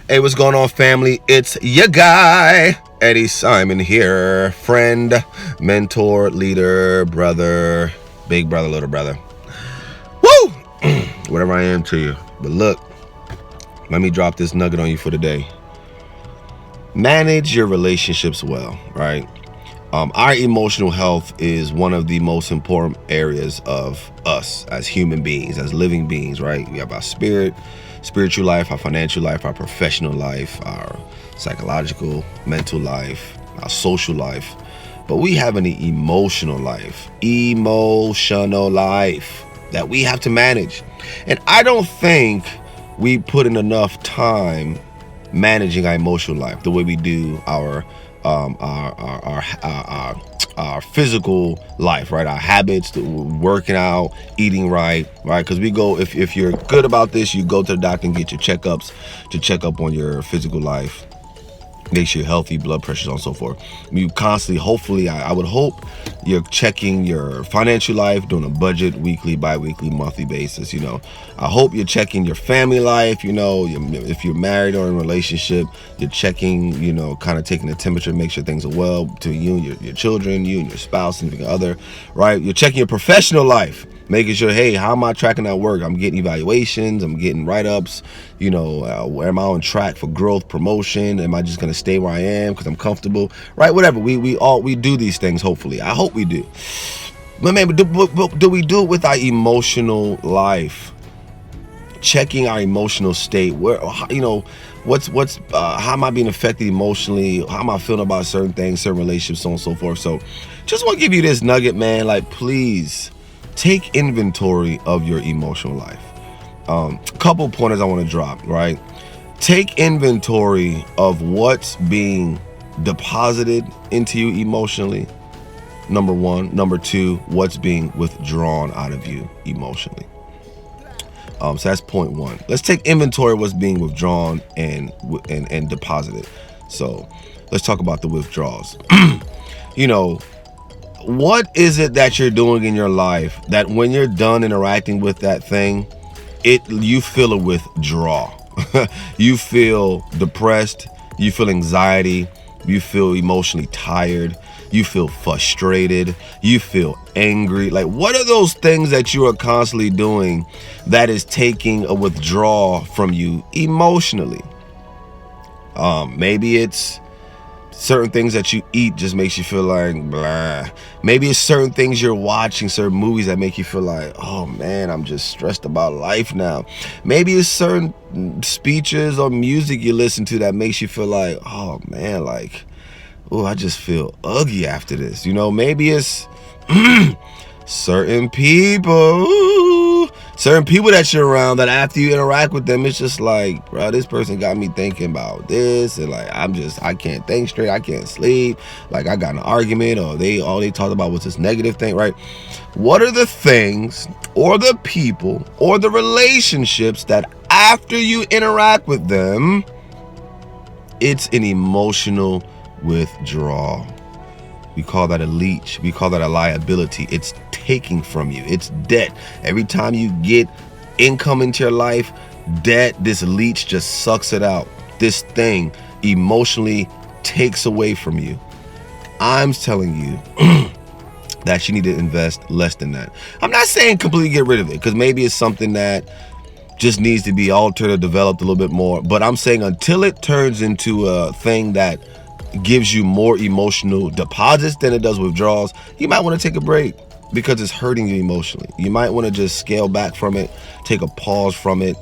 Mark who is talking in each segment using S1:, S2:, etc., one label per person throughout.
S1: Hey, what's going on, family? It's your guy, Eddie Simon here. Friend, mentor, leader, brother, big brother, little brother. Woo! Whatever I am to you. But look, let me drop this nugget on you for today. Manage your relationships well, right? Our emotional health is one of the most important areas of us as human beings, as living beings, right? We have our spiritual life, our financial life, our professional life, our psychological, mental life, our social life. But we have an emotional life that we have to manage. And I don't think we put in enough time managing our emotional life the way we do our physical life, right? Our habits, working out, eating right? Because we go, if you're good about this, you go to the doctor and get your checkups to check up on your physical life, make sure you're healthy, blood pressure, so on and so forth. You constantly, hopefully, I would hope you're checking your financial life, doing a budget weekly, bi-weekly, monthly basis. I hope you're checking your family life. If you're married or in a relationship, you're checking, kind of taking the temperature, make sure things are well between you and your children, you and your spouse, and the other, right? You're checking your professional life, making sure, hey, how am I tracking at work? I'm getting evaluations, I'm getting write-ups, where am I on track for growth, promotion? Am I just going to stay where I am because I'm comfortable, right? Whatever. We do these things, hopefully. I hope we do. But man, do we do it with our emotional life? Checking our emotional state, where, what's how am I being affected emotionally? How am I feeling about certain things, certain relationships, so on and so forth? So just want to give you this nugget, man. Like, please take inventory of your emotional life. Couple pointers I want to drop, right? Take inventory of what's being deposited into you emotionally, number one. Number two, what's being withdrawn out of you emotionally. So that's point one. Let's take inventory of what's being withdrawn and deposited. So let's talk about the withdrawals. What is it that you're doing in your life that when you're done interacting with that thing, you feel a withdrawal? You feel depressed, you feel anxiety, you feel emotionally tired, you feel frustrated, you feel angry. Like, what are those things that you are constantly doing that is taking a withdrawal from you emotionally? Maybe it's certain things that you eat just makes you feel like blah. Maybe it's certain things you're watching, certain movies that make you feel like, oh man, I'm just stressed about life now. Maybe it's certain speeches or music you listen to that makes you feel like, oh man, like, oh, I just feel ugly after this. Maybe it's certain people that you're around that after you interact with them, it's just like, bro, this person got me thinking about this, and like, I can't think straight, I can't sleep, like I got an argument, or all they talked about was this negative thing, right? What are the things or the people or the relationships that after you interact with them, it's an emotional withdrawal? We call that a leech. We call that a liability. It's taking from you. It's debt. Every time you get income into your life, debt, this leech just sucks it out. This thing emotionally takes away from you. I'm telling you that you need to invest less than that. I'm not saying completely get rid of it, because maybe it's something that just needs to be altered or developed a little bit more. But I'm saying until it turns into a thing that gives you more emotional deposits than it does withdrawals, you might want to take a break, because it's hurting you emotionally. You might want to just scale back from it, take a pause from it,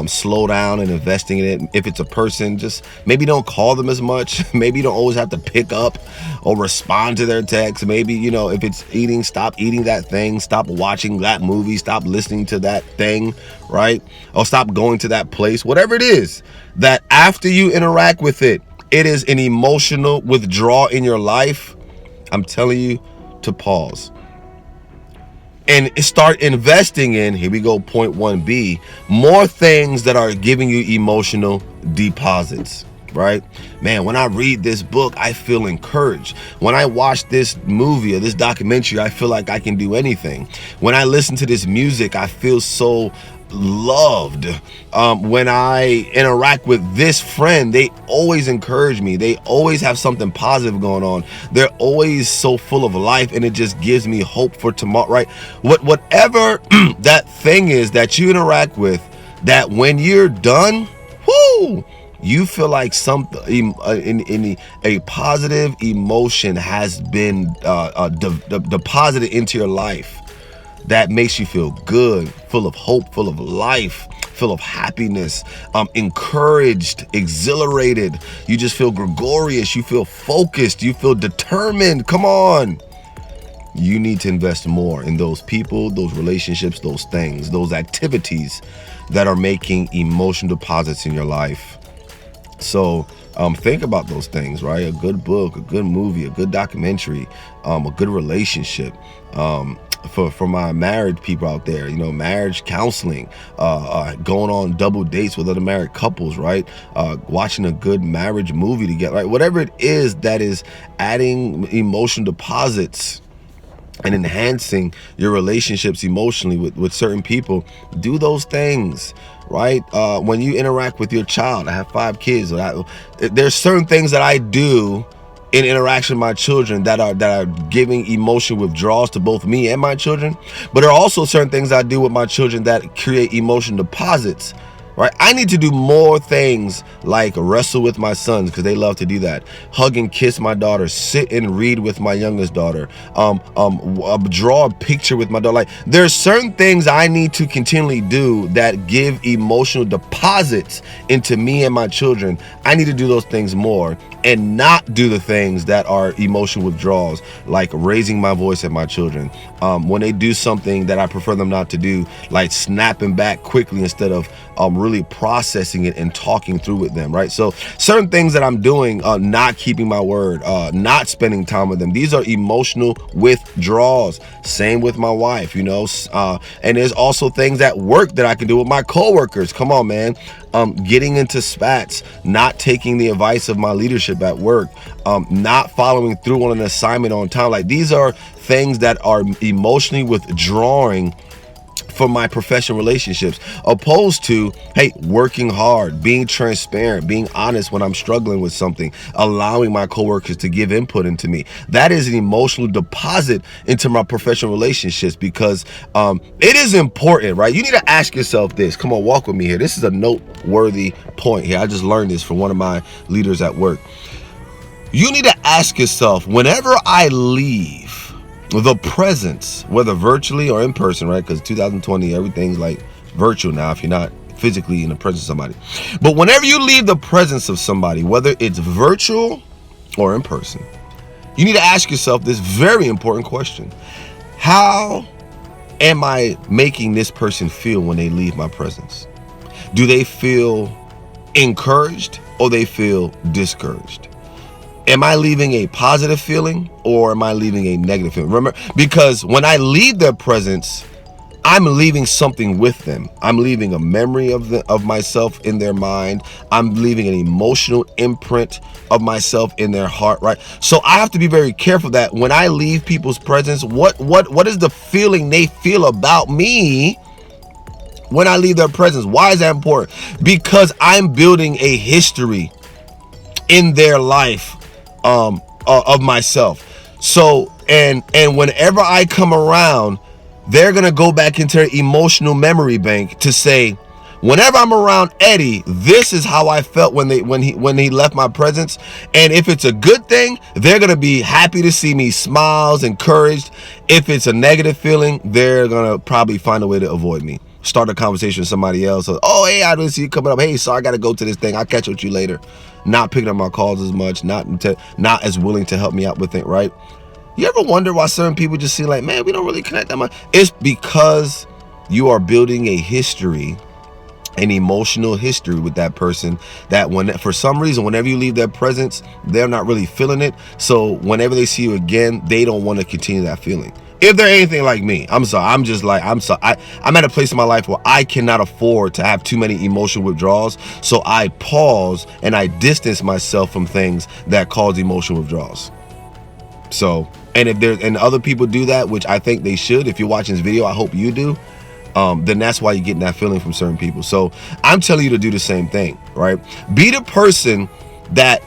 S1: slow down and investing in it. If it's a person, just maybe don't call them as much. Maybe you don't always have to pick up or respond to their texts. Maybe, if it's eating, stop eating that thing, stop watching that movie, stop listening to that thing, right? Or stop going to that place, whatever it is, that after you interact with it, it is an emotional withdrawal in your life. I'm telling you to pause and start investing in, here we go, point 1B, more things that are giving you emotional deposits, right? Man, when I read this book, I feel encouraged. When I watch this movie or this documentary, I feel like I can do anything. When I listen to this music, I feel so loved. When I interact with this friend, they always encourage me. They always have something positive going on. They're always so full of life, and it just gives me hope for tomorrow, right? Whatever that thing is that you interact with, that when you're done, whoo, you feel like something in a positive emotion has been deposited into your life that makes you feel good, full of hope, full of life, full of happiness, encouraged, exhilarated. You just feel gregarious, you feel focused, you feel determined. Come on. You need to invest more in those people, those relationships, those things, those activities that are making emotional deposits in your life. So think about those things, right? A good book, a good movie, a good documentary, a good relationship. For my married people out there, marriage counseling, going on double dates with other married couples, right? Watching a good marriage movie together, right? Whatever it is that is adding emotional deposits and enhancing your relationships emotionally with certain people, do those things, right? When you interact with your child, I have 5 kids. There's certain things that I do in interaction with my children that are giving emotional withdrawals to both me and my children. But there are also certain things I do with my children that create emotional deposits, right? I need to do more things like wrestle with my sons, because they love to do that. Hug and kiss my daughter, sit and read with my youngest daughter, draw a picture with my daughter. Like, there's certain things I need to continually do that give emotional deposits into me and my children. I need to do those things more and not do the things that are emotional withdrawals, like raising my voice at my children. When they do something that I prefer them not to do, like snapping back quickly instead of really processing it and talking through with them, right? So certain things that I'm doing, not keeping my word, not spending time with them, these are emotional withdrawals. Same with my wife, and there's also things at work that I can do with my coworkers. Come on, man. Getting into spats, not taking the advice of my leadership at work, not following through on an assignment on time. Like, these are things that are emotionally withdrawing from my professional relationships, opposed to, hey, working hard, being transparent, being honest when I'm struggling with something, allowing my coworkers to give input into me. That is an emotional deposit into my professional relationships, because it is important, right? You need to ask yourself this. Come on, walk with me here. This is a noteworthy point here. I just learned this from one of my leaders at work. You need to ask yourself, whenever I leave the presence, whether virtually or in person, right? Because 2020, everything's like virtual now if you're not physically in the presence of somebody. But whenever you leave the presence of somebody, whether it's virtual or in person, you need to ask yourself this very important question. How am I making this person feel when they leave my presence? Do they feel encouraged or they feel discouraged? Am I leaving a positive feeling or am I leaving a negative feeling? Remember, because when I leave their presence, I'm leaving something with them. I'm leaving a memory of myself in their mind. I'm leaving an emotional imprint of myself in their heart, right? So I have to be very careful that when I leave people's presence, what is the feeling they feel about me when I leave their presence? Why is that important? Because I'm building a history in their life of myself. So and whenever I come around, they're gonna go back into their emotional memory bank to say, whenever I'm around Eddie, this is how I felt when he left my presence. And if it's a good thing, they're gonna be happy to see me, smiles, encouraged. If it's a negative feeling, they're gonna probably find a way to avoid me, start a conversation with somebody else. Oh, hey, I didn't see you coming up. Hey, sorry, I gotta go to this thing. I'll catch up with you later. Not picking up my calls as much, not as willing to help me out with it, right? You ever wonder why certain people just seem like, man, we don't really connect that much? It's because you are building a history, an emotional history with that person, that when for some reason, whenever you leave their presence, they're not really feeling it. So whenever they see you again, they don't want to continue that feeling. If they're anything like me, I'm sorry. I'm at a place in my life where I cannot afford to have too many emotional withdrawals. So I pause and I distance myself from things that cause emotional withdrawals. So, and if other people do that, which I think they should, if you're watching this video, I hope you do. then that's why you're getting that feeling from certain people. So I'm telling you to do the same thing, right? Be the person that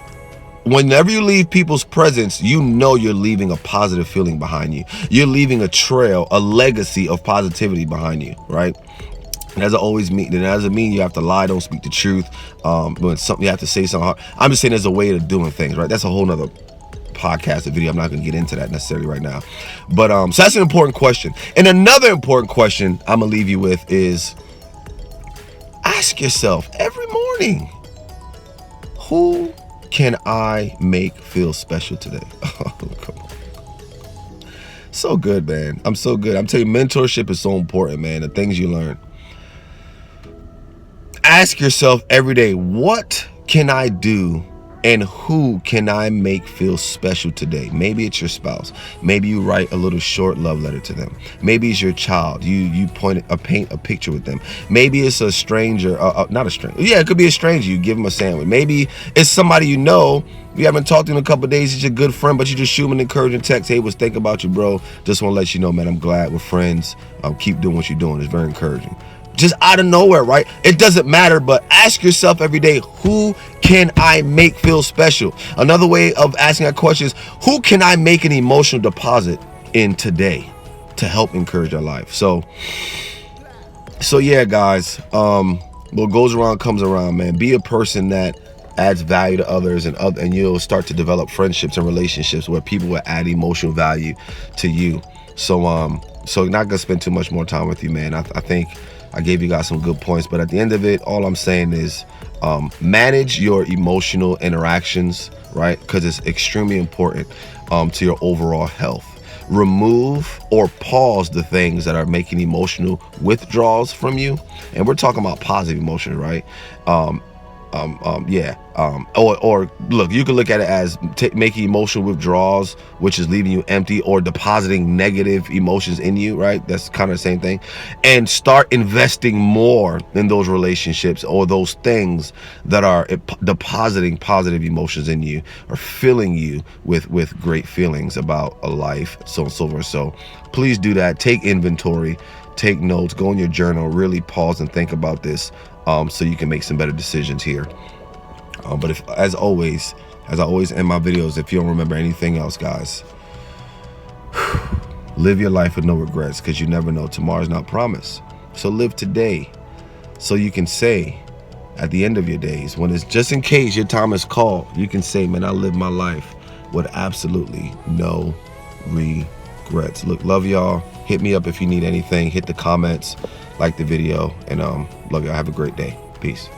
S1: whenever you leave people's presence, you know you're leaving a positive feeling behind you. You're leaving a trail, a legacy of positivity behind you, right? It doesn't mean you have to lie, don't speak the truth. When something you have to say something hard. I'm just saying there's a way of doing things, right? That's a whole nother podcast, a video. I'm not going to get into that necessarily right now. But so that's an important question. And another important question I'm going to leave you with is ask yourself every morning, who can I make feel special today? Oh, come on. So good, man. I'm so good. I'm telling you, mentorship is so important, man. The things you learn. Ask yourself every day, what can I do and who can I make feel special today? Maybe it's your spouse. Maybe you write a little short love letter to them. Maybe it's your child. You paint a picture with them. Maybe it's a stranger, not a stranger. Yeah, it could be a stranger. You give them a sandwich. Maybe it's somebody you know. You haven't talked to in a couple of days. He's your good friend, but you just shoot him an encouraging text. Hey, was thinking about you, bro. Just want to let you know, man, I'm glad we're friends. Keep doing what you're doing. It's very encouraging. Just out of nowhere, right? It doesn't matter, but ask yourself every day, who can I make feel special? Another way of asking that question is, who can I make an emotional deposit in today to help encourage their life? So yeah, guys, what goes around comes around, man. Be a person that adds value to others, and you'll start to develop friendships and relationships where people will add emotional value to you. So not gonna spend too much more time with you, man. I think I gave you guys some good points, but at the end of it, all I'm saying is manage your emotional interactions, right? Because it's extremely important to your overall health. Remove or pause the things that are making emotional withdrawals from you. And we're talking about positive emotion, right? Or look, you can look at it as making emotional withdrawals, which is leaving you empty, or depositing negative emotions in you, right? That's kind of the same thing. And start investing more in those relationships or those things that are depositing positive emotions in you or filling you with great feelings about a life, so on and so forth. So please do that. Take inventory, take notes, go in your journal, really pause and think about this. So you can make some better decisions here. But as I always end my videos, if you don't remember anything else, guys, live your life with no regrets, because you never know. Tomorrow's not promised. So live today so you can say at the end of your days, when it's just in case your time is called, you can say, man, I live my life with absolutely no regrets. Look, love y'all. Hit me up if you need anything. Hit the comments, like the video, and love y'all. Have a great day. Peace.